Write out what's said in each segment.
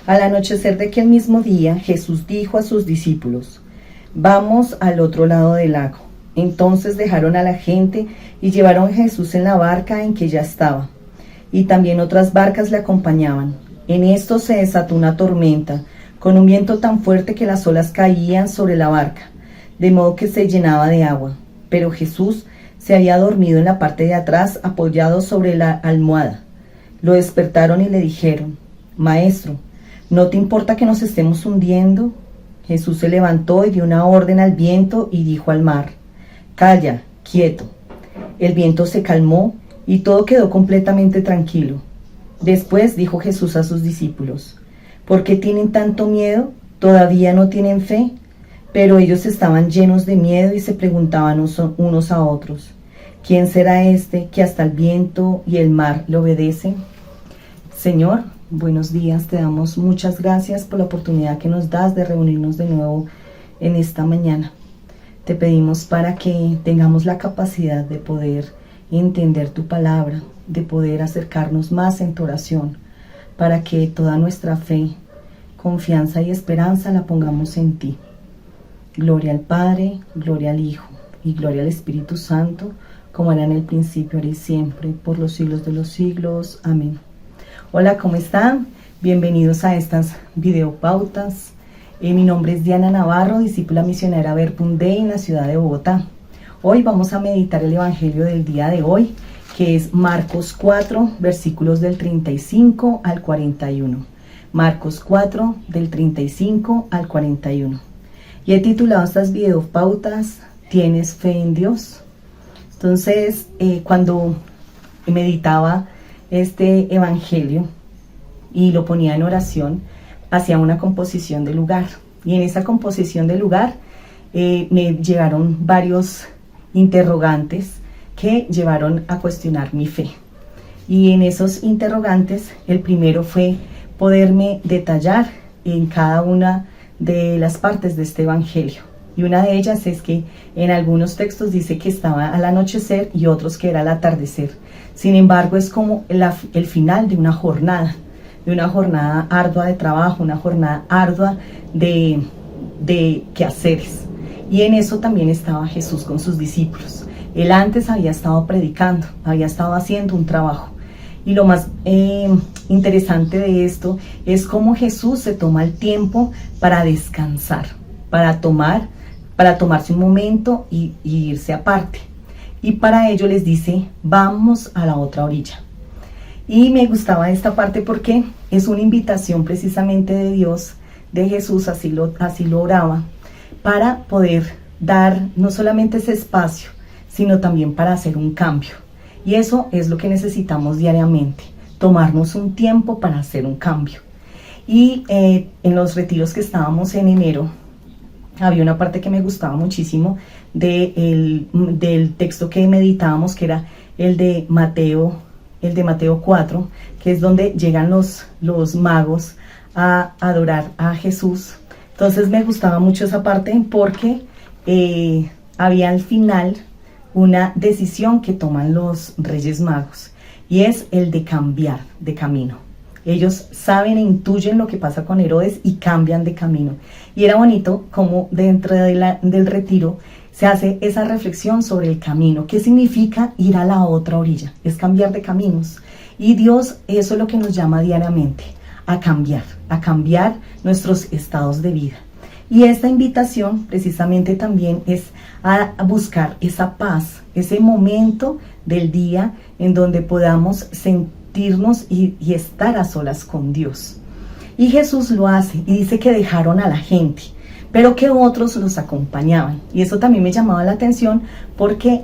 Al anochecer de aquel mismo día, Jesús dijo a sus discípulos: «Vamos al otro lado del lago». Entonces dejaron a la gente y llevaron a Jesús en la barca en que ya estaba. Y también otras barcas le acompañaban. En esto se desató una tormenta, con un viento tan fuerte que las olas caían sobre la barca, de modo que se llenaba de agua. Pero Jesús se había dormido en la parte de atrás, apoyado sobre la almohada. Lo despertaron y le dijeron: «Maestro, ¿no te importa que nos estemos hundiendo?». Jesús se levantó y dio una orden al viento y dijo al mar: «Calla, quieto». El viento se calmó y todo quedó completamente tranquilo. Después dijo Jesús a sus discípulos: «¿Por qué tienen tanto miedo? ¿Todavía no tienen fe?». Pero ellos estaban llenos de miedo y se preguntaban unos a otros: «¿Quién será este que hasta el viento y el mar le obedecen?». Señor, buenos días, te damos muchas gracias por la oportunidad que nos das de reunirnos de nuevo en esta mañana. Te pedimos para que tengamos la capacidad de poder entender tu palabra, de poder acercarnos más en tu oración, para que toda nuestra fe, confianza y esperanza la pongamos en ti. Gloria al Padre, gloria al Hijo y gloria al Espíritu Santo, como era en el principio, ahora y siempre, por los siglos de los siglos. Amén. Hola, ¿cómo están? Bienvenidos a estas videopautas. Mi nombre es Diana Navarro, discípula misionera Verbum Dei en la ciudad de Bogotá. Hoy vamos a meditar el Evangelio del día de hoy, que es Marcos 4, versículos del 35 al 41. Marcos 4, del 35 al 41. Y he titulado estas videopautas: ¿Tienes fe en Dios? Entonces, cuando meditaba este evangelio y lo ponía en oración, hacía una composición de lugar. Y en esa composición de lugar me llegaron varios interrogantes que llevaron a cuestionar mi fe. Y en esos interrogantes, el primero fue poderme detallar en cada una de las partes de este evangelio. Y una de ellas es que en algunos textos dice que estaba al anochecer y otros que era al atardecer. Sin embargo, es como el final de una jornada ardua de trabajo, una jornada ardua de quehaceres. Y en eso también estaba Jesús con sus discípulos. Él antes había estado predicando, había estado haciendo un trabajo. Y lo más interesante de esto es cómo Jesús se toma el tiempo para descansar, para tomarse un momento y irse aparte. Y para ello les dice: vamos a la otra orilla. Y me gustaba esta parte porque es una invitación precisamente de Dios, de Jesús, así lo oraba, para poder dar no solamente ese espacio, sino también para hacer un cambio. Y eso es lo que necesitamos diariamente, tomarnos un tiempo para hacer un cambio. Y en los retiros que estábamos en enero, había una parte que me gustaba muchísimo del texto que meditábamos, que era el de Mateo 4, que es donde llegan los magos a adorar a Jesús. Entonces me gustaba mucho esa parte porque había al final una decisión que toman los Reyes Magos, y es el de cambiar de camino. Ellos saben e intuyen lo que pasa con Herodes y cambian de camino. Y era bonito como dentro del retiro se hace esa reflexión sobre el camino. ¿Qué significa ir a la otra orilla? Es cambiar de caminos. Y Dios, eso es lo que nos llama diariamente, a cambiar nuestros estados de vida. Y esta invitación precisamente también es a buscar esa paz, ese momento del día en donde podamos sentirnos y estar a solas con Dios. Y Jesús lo hace y dice que dejaron a la gente, pero que otros los acompañaban. Y eso también me llamaba la atención porque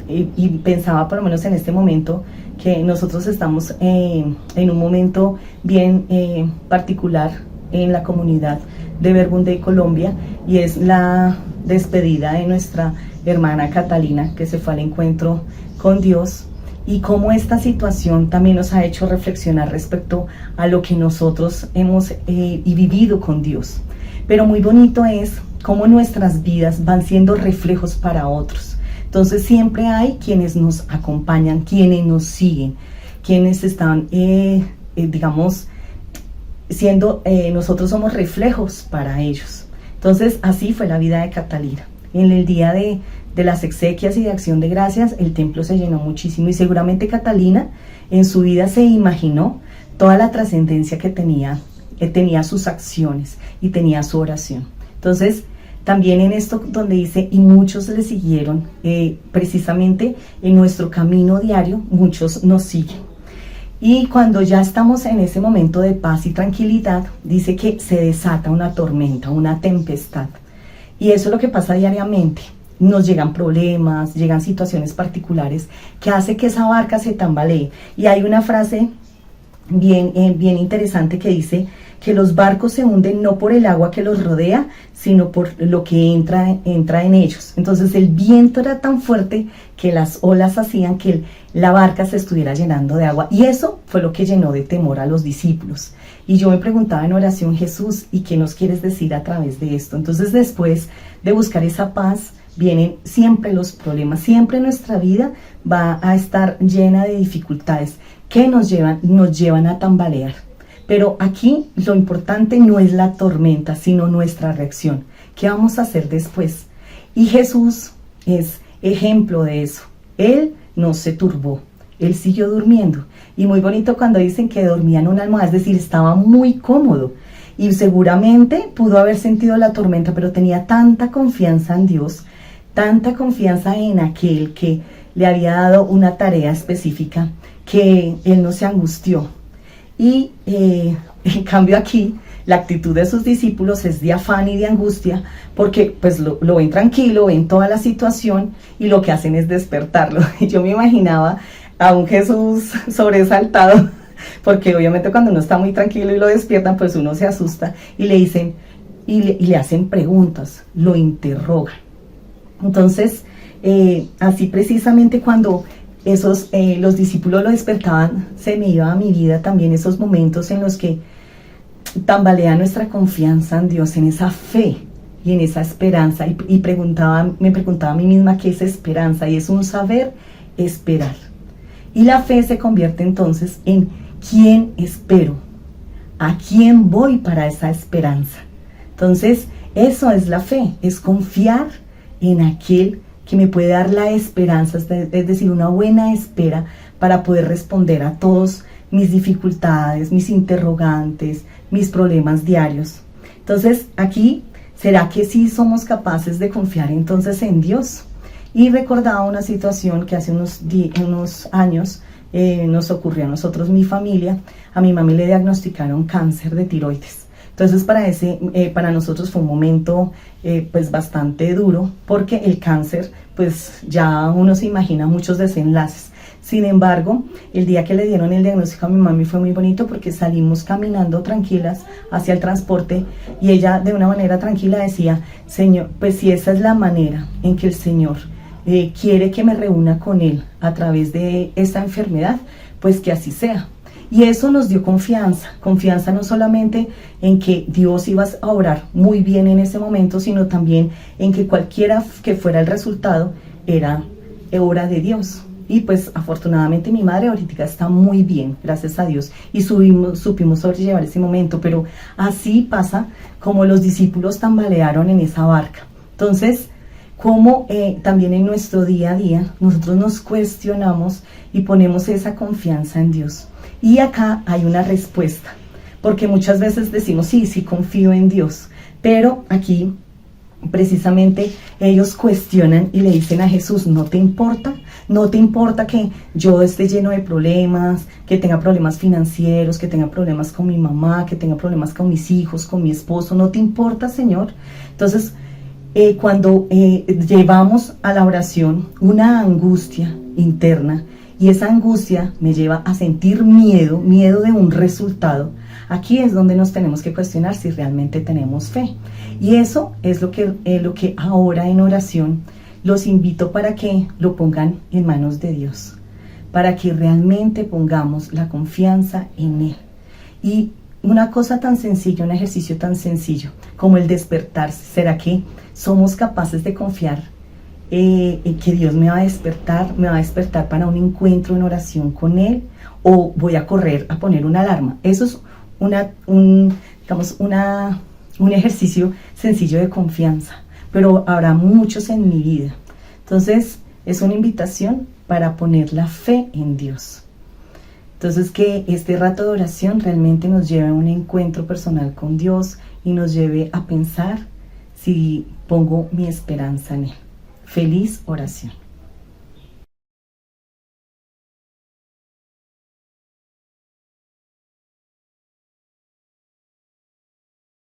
y pensaba, por lo menos en este momento, que nosotros estamos en un momento bien particular en la comunidad de Verbum Dei Colombia, y es la despedida de nuestra hermana Catalina, que se fue al encuentro con Dios, y cómo esta situación también nos ha hecho reflexionar respecto a lo que nosotros hemos vivido con Dios. Pero muy bonito es cómo nuestras vidas van siendo reflejos para otros. Entonces siempre hay quienes nos acompañan, quienes nos siguen, quienes están, siendo nosotros somos reflejos para ellos. Entonces así fue la vida de Catalina. En el día de las exequias y de acción de gracias, el templo se llenó muchísimo, y seguramente Catalina en su vida se imaginó toda la trascendencia que tenía sus acciones y tenía su oración. Entonces también en esto donde dice, y muchos le siguieron, precisamente en nuestro camino diario, muchos nos siguen. Y cuando ya estamos en ese momento de paz y tranquilidad, dice que se desata una tormenta, una tempestad. Y eso es lo que pasa diariamente. Nos llegan problemas, llegan situaciones particulares que hace que esa barca se tambalee. Y hay una frase bien interesante que dice que los barcos se hunden no por el agua que los rodea, sino por lo que entra en ellos. Entonces el viento era tan fuerte que las olas hacían que la barca se estuviera llenando de agua, y eso fue lo que llenó de temor a los discípulos. Y yo me preguntaba en oración, Jesús, ¿y qué nos quieres decir a través de esto? Entonces después de buscar esa paz, vienen siempre los problemas. Siempre nuestra vida va a estar llena de dificultades que nos llevan a tambalear. Pero aquí lo importante no es la tormenta, sino nuestra reacción. ¿Qué vamos a hacer después? Y Jesús es ejemplo de eso. Él no se turbó, él siguió durmiendo. Y muy bonito cuando dicen que dormía en una almohada, es decir, estaba muy cómodo. Y seguramente pudo haber sentido la tormenta, pero tenía tanta confianza en Dios, tanta confianza en aquel que le había dado una tarea específica, que él no se angustió. Y en cambio aquí la actitud de sus discípulos es de afán y de angustia, porque pues lo ven tranquilo, ven toda la situación y lo que hacen es despertarlo. Y yo me imaginaba a un Jesús sobresaltado, porque obviamente cuando uno está muy tranquilo y lo despiertan, pues uno se asusta, y le dicen, y le hacen preguntas, lo interrogan. Entonces así precisamente cuando los discípulos lo despertaban, se me iba a mi vida también esos momentos en los que tambalea nuestra confianza en Dios, en esa fe y en esa esperanza. Y me preguntaba a mí misma qué es esperanza, y es un saber esperar. Y la fe se convierte entonces en quién espero, a quién voy para esa esperanza. Entonces eso es la fe, es confiar en aquel que me puede dar la esperanza, es decir, una buena espera para poder responder a todos mis dificultades, mis interrogantes, mis problemas diarios. Entonces, aquí, ¿será que sí somos capaces de confiar entonces en Dios? Y recordaba una situación que hace unos años nos ocurrió a nosotros, mi familia. A mi mami le diagnosticaron cáncer de tiroides. Entonces para nosotros fue un momento pues bastante duro, porque el cáncer, pues ya uno se imagina muchos desenlaces. Sin embargo, el día que le dieron el diagnóstico a mi mami fue muy bonito, porque salimos caminando tranquilas hacia el transporte, y ella de una manera tranquila decía, Señor, pues si esa es la manera en que el Señor quiere que me reúna con Él a través de esta enfermedad, pues que así sea. Y eso nos dio confianza no solamente en que Dios iba a obrar muy bien en ese momento, sino también en que cualquiera que fuera el resultado era obra de Dios. Y pues afortunadamente mi madre ahorita está muy bien, gracias a Dios, y supimos sobrellevar ese momento. Pero así pasa como los discípulos tambalearon en esa barca. Entonces, como también en nuestro día a día nosotros nos cuestionamos y ponemos esa confianza en Dios. Y acá hay una respuesta, porque muchas veces decimos, sí confío en Dios, pero aquí precisamente ellos cuestionan y le dicen a Jesús, ¿no te importa? ¿No te importa que yo esté lleno de problemas, que tenga problemas financieros, que tenga problemas con mi mamá, que tenga problemas con mis hijos, con mi esposo? ¿No te importa, Señor? Entonces, cuando llevamos a la oración una angustia interna, y esa angustia me lleva a sentir miedo de un resultado, aquí es donde nos tenemos que cuestionar si realmente tenemos fe. Y eso es lo que ahora en oración los invito para que lo pongan en manos de Dios, para que realmente pongamos la confianza en Él. Y una cosa tan sencilla, un ejercicio tan sencillo como el despertarse, ¿será que somos capaces de confiar que Dios me va a despertar para un encuentro en oración con Él, o voy a correr a poner una alarma? Eso es un ejercicio sencillo de confianza, pero habrá muchos en mi vida. Entonces, es una invitación para poner la fe en Dios. Entonces, que este rato de oración realmente nos lleve a un encuentro personal con Dios y nos lleve a pensar si pongo mi esperanza en Él. Feliz oración.